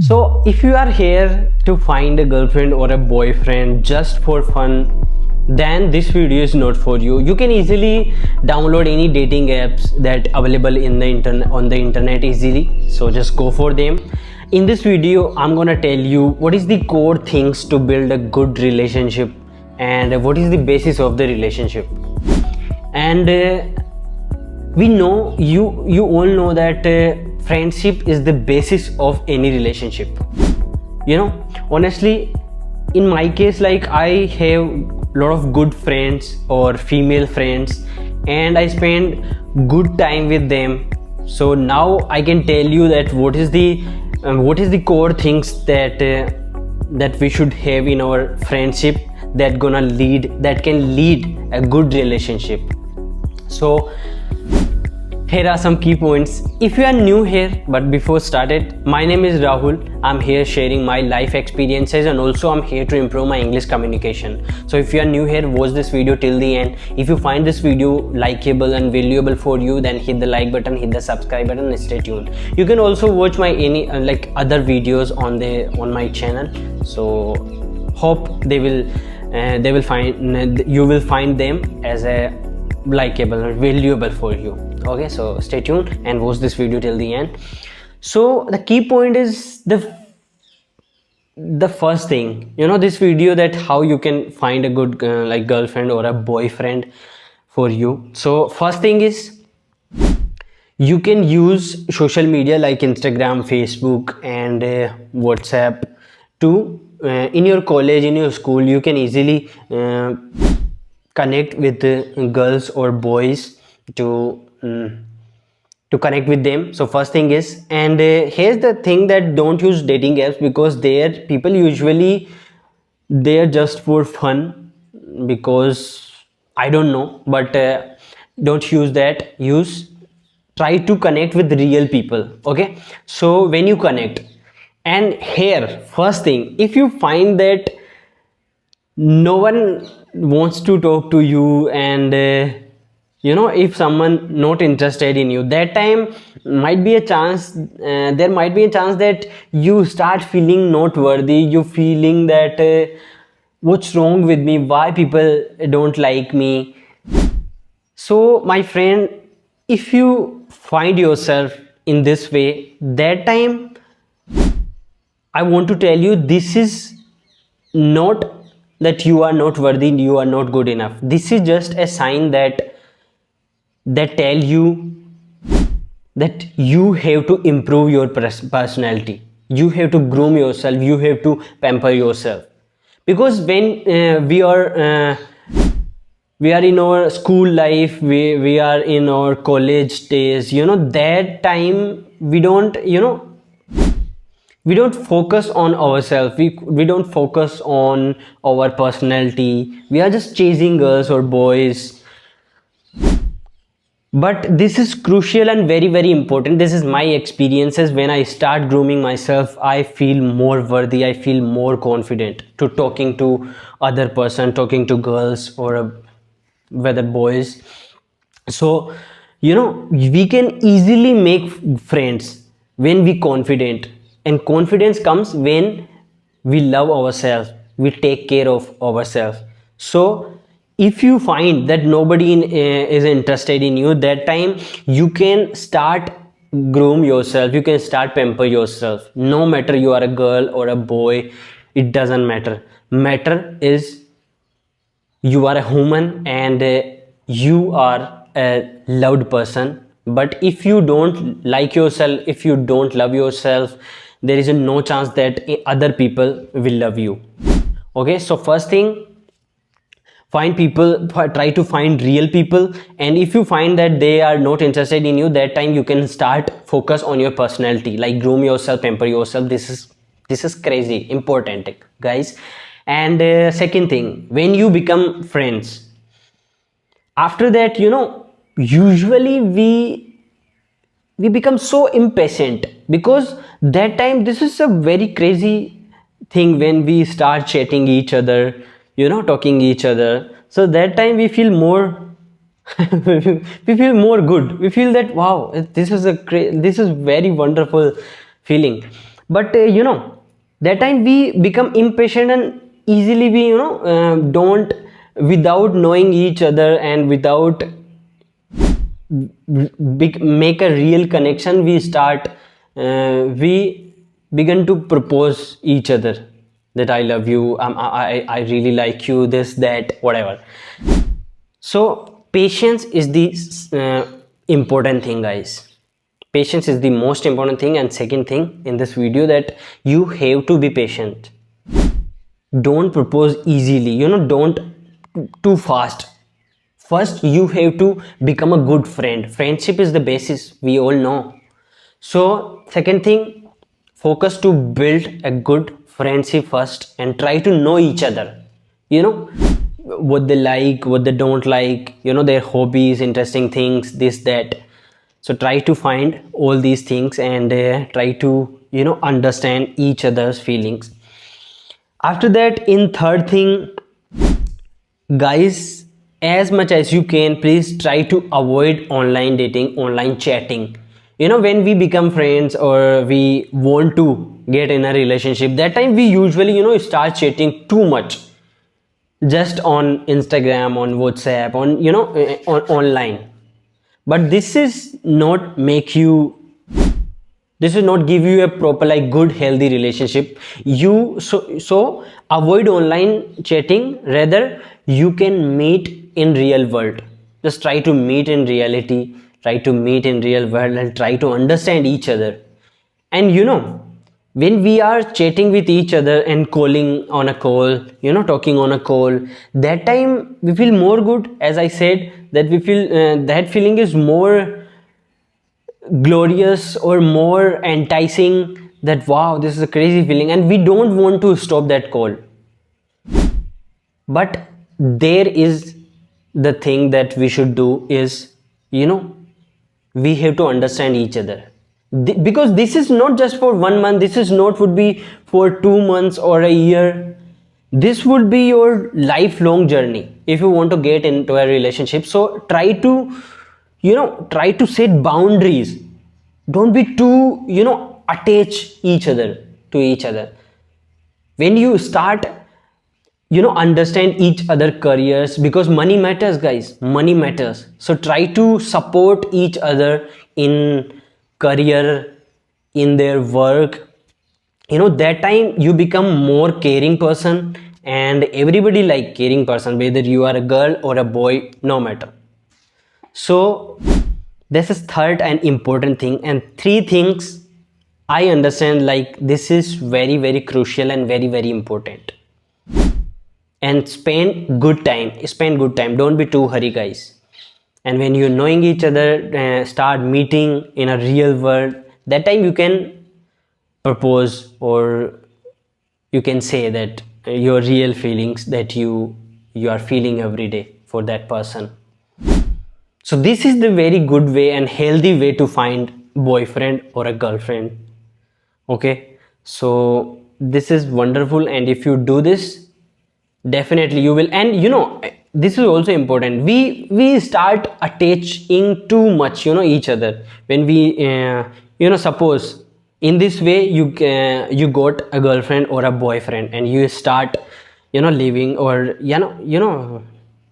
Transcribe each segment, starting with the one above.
So if you are here to find a girlfriend or a boyfriend just for fun, then this video is not for you. You can easily download any dating apps that available in the internet easily. So just go for them. In this video, I'm gonna tell you what is the core things to build a good relationship and what is the basis of the relationship. And we know you all know that friendship is the basis of any relationship. Honestly, in my case, like, I have a lot of good friends or female friends and I spend good time with them. So now I can tell you that what is the core things that we should have in our friendship that can lead a good relationship. So here are some key points. If you are new here, but before started, my name is Rahul. I'm here sharing my life experiences and also I'm here to improve my English communication. So if you are new here, watch this video till the end. If you find this video likable and valuable for you, then hit the like button, hit the subscribe button and stay tuned. You can also watch my other videos on my channel. So hope you will find them as a likable and valuable for you. Okay, so stay tuned and watch this video till the end. So the key point is the first thing, this video, that how you can find a good girlfriend or a boyfriend for you. So first thing is, you can use social media like Instagram, Facebook and WhatsApp to in your college, in your school, you can easily connect with girls or boys to connect with them. So first thing is, and here's the thing, that don't use dating apps because people usually they're just for fun, because I don't know, but don't use that. Try to connect with real people. Okay, so when you connect, and here first thing, if you find that no one wants to talk to you and if someone not interested in you, that time there might be a chance that you start feeling not worthy. You feeling that what's wrong with me, why people don't like me. So my friend, if you find yourself in this way, that time I want to tell you, this is not that you are not worthy, you are not good enough. This is just a sign that tell you that you have to improve your personality, you have to groom yourself, you have to pamper yourself. Because when we are in our school life, we are in our college days, that time we don't focus on ourselves, we don't focus on our personality, we are just chasing girls or boys. But this is crucial and very, very important. This is my experiences. When I start grooming myself, I feel more worthy, I feel more confident to talking to other person, talking to girls or whether boys. So we can easily make friends when we confident, and confidence comes when we love ourselves, we take care of ourselves. So if you find that nobody is interested in you, that time you can start groom yourself, you can start pamper yourself. No matter you are a girl or a boy, it doesn't matter is you are a human and you are a loved person. But if you don't like yourself, if you don't love yourself, there is no chance that other people will love you. Okay, so first thing, try to find real people, and if you find that they are not interested in you, that time you can start focus on your personality, like groom yourself, pamper yourself. This is crazy important, guys. And second thing, when you become friends, after that, usually we become so impatient, because that time, this is a very crazy thing, when we start chatting each other, talking each other. So that time we feel more we feel more good, we feel that wow, this is very wonderful feeling. But that time we become impatient, and easily we don't, without knowing each other and without make a real connection, we begin to propose each other that I love you, I really like you, this, that, whatever. So patience is the important thing, guys. Patience is the most important thing. And second thing in this video, that you have to be patient. Don't propose easily, don't too fast. First you have to become a good friend. Friendship is the basis, we all know. So second thing, focus to build a good friendship first, and try to know each other, you know what they like, what they don't like, their hobbies, interesting things, this, that. So try to find all these things, and try to understand each other's feelings. After that, in third thing, guys, as much as you can, please try to avoid online dating, online chatting. When we become friends or we want to get in a relationship, that time we usually start chatting too much, just on Instagram, on WhatsApp, on on online. But this will not give you a proper, like, good healthy relationship. So avoid online chatting. Rather, you can meet in real world. Just try to meet in reality, try to meet in real world, and try to understand each other. And when we are chatting with each other and calling on a call, talking on a call, that time we feel more good. As I said, that we feel that feeling is more glorious or more enticing, that wow, this is a crazy feeling, and we don't want to stop that call. But there is the thing that we should do is, we have to understand each other. Because this is not just for 1 month, this is not would be for 2 months or a year. This would be your lifelong journey if you want to get into a relationship. So try to try to set boundaries. Don't be too attach each other to each other. When you start understand each other careers, because money matters, guys, money matters. So try to support each other in career, in their work. That time you become more caring person, and everybody like caring person, whether you are a girl or a boy, no matter. So this is third and important thing. And three things I understand, like, this is very very crucial and very very important. And spend good time, don't be too hurry, guys. And when you're knowing each other, start meeting in a real world, that time you can propose, or you can say that your real feelings that you are feeling every day for that person. So this is the very good way and healthy way to find boyfriend or a girlfriend. Okay, so this is wonderful, and if you do this, definitely you will. And this is also important, we start attaching too much each other. When we suppose in this way you got a girlfriend or a boyfriend, and you start living, or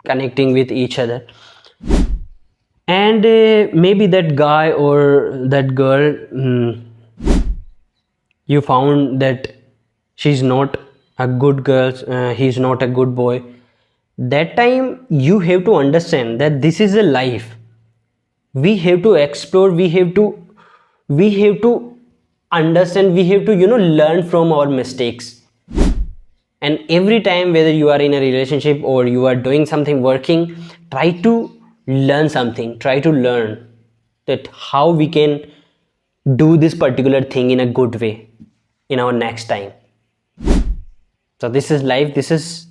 connecting with each other, and maybe that guy or that girl, you found that she's not a good girl, he's not a good boy. That time you have to understand that this is a life. We have to explore, we have to understand, we have to learn from our mistakes. And every time, whether you are in a relationship or you are doing something, working, try to learn something, try to learn that how we can do this particular thing in a good way in our next time. So this is life. This is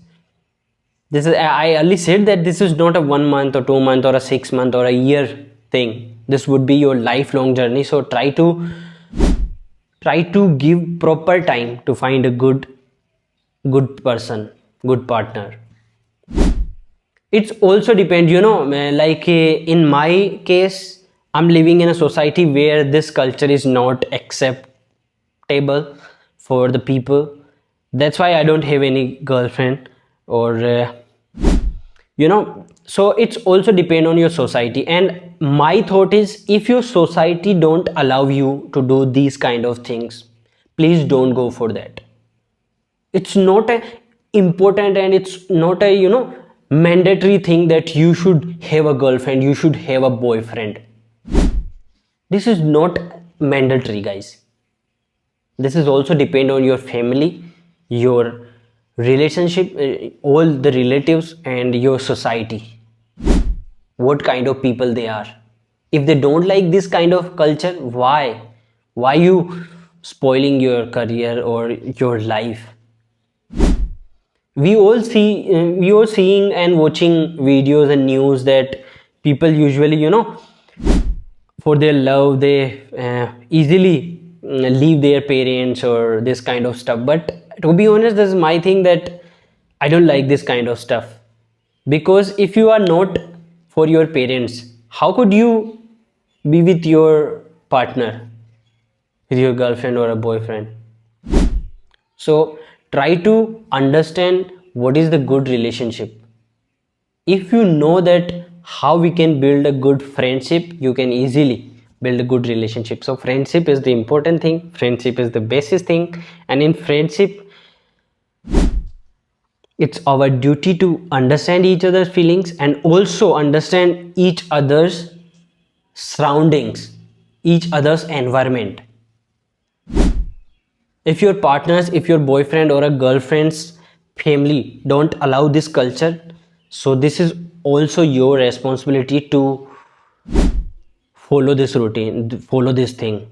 I early said that this is not a 1 month or 2 month or a 6 month or a year thing. This would be your lifelong journey. So try to give proper time to find a good person, good partner. It's also depend, like in my case, I'm living in a society where this culture is not accepted table for the people. That's why I don't have any girlfriend, or so it's also depend on your society. And my thought is, if your society don't allow you to do these kind of things, please don't go for that. It's not a important, and it's not a mandatory thing that you should have a girlfriend, you should have a boyfriend. This is not mandatory, guys. This is also depend on your family, your relationship, all the relatives, and your society, what kind of people they are. If they don't like this kind of culture, why you spoiling your career or your life? We all seeing and watching videos and news that people usually for their love they easily leave their parents or this kind of stuff. But to be honest, this is my thing, that I don't like this kind of stuff. Because if you are not for your parents, how could you be with your partner, with your girlfriend or a boyfriend? So try to understand what is the good relationship. If you know that how we can build a good friendship, you can easily build a good relationship. So friendship is the important thing, friendship is the basis thing. And in friendship, it's our duty to understand each other's feelings and also understand each other's surroundings, each other's environment. If your partners, if your boyfriend or a girlfriend's family don't allow this culture, so this is also your responsibility to follow this routine, follow this thing.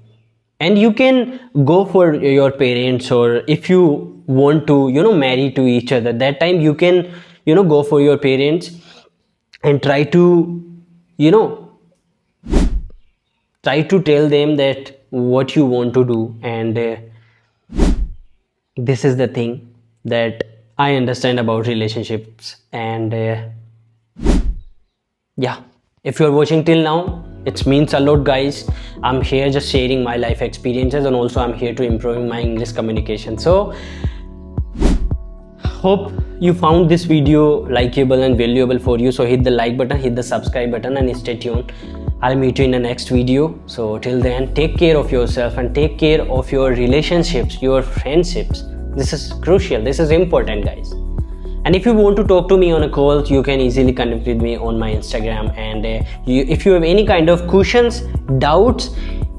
And you can go for your parents, or if you want to marry to each other, that time you can go for your parents and try to you know try to tell them that what you want to do. And this is the thing that I understand about relationships. And yeah, if you're watching till now, it means a lot, guys. I'm here just sharing my life experiences, and also I'm here to improving my English communication. So hope you found this video likable and valuable for you. So hit the like button, hit the subscribe button, and stay tuned. I'll meet you in the next video. So till then, take care of yourself and take care of your relationships, your friendships. This is crucial, this is important, guys. And if you want to talk to me on a call, you can easily connect with me on my Instagram. And if you have any kind of questions, doubts,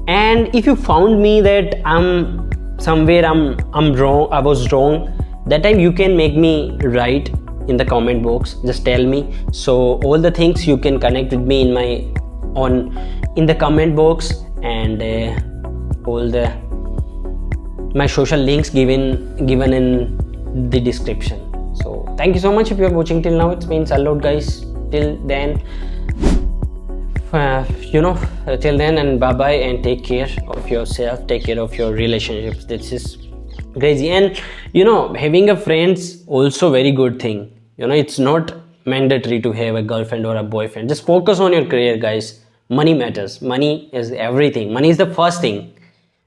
and if you found me that I'm wrong, I was wrong, that time you can make me write in the comment box. Just tell me. So all the things you can connect with me in the comment box, and all my social links given in the description. So thank you so much if you are watching till now. It means a lot, guys. Till then, till then, and bye bye, and take care of yourself, take care of your relationships. This is crazy. And having a friend's also very good thing. It's not mandatory to have a girlfriend or a boyfriend. Just focus on your career, guys. Money matters. Money is everything. Money is the first thing.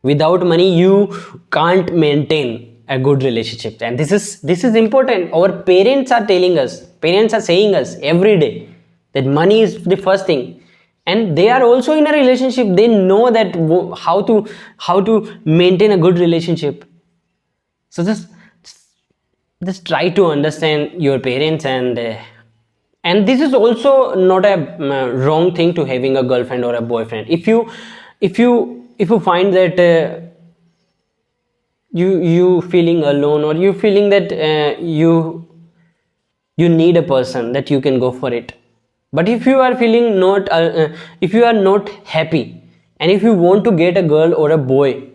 Without money, you can't maintain a good relationship. And this is important. Our parents are saying us every day that money is the first thing. And they are also in a relationship. They know that how to maintain a good relationship. So just try to understand your parents. And this is also not a wrong thing to having a girlfriend or a boyfriend. If you find that you feeling alone, or you feeling that you need a person, that you can go for it. But if you are feeling if you are not happy, and if you want to get a girl or a boy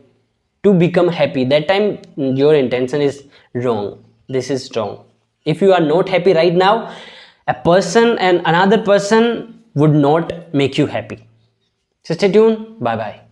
to become happy, that time your intention is wrong. This is wrong. If you are not happy right now, a person and another person would not make you happy. So stay tuned. Bye bye.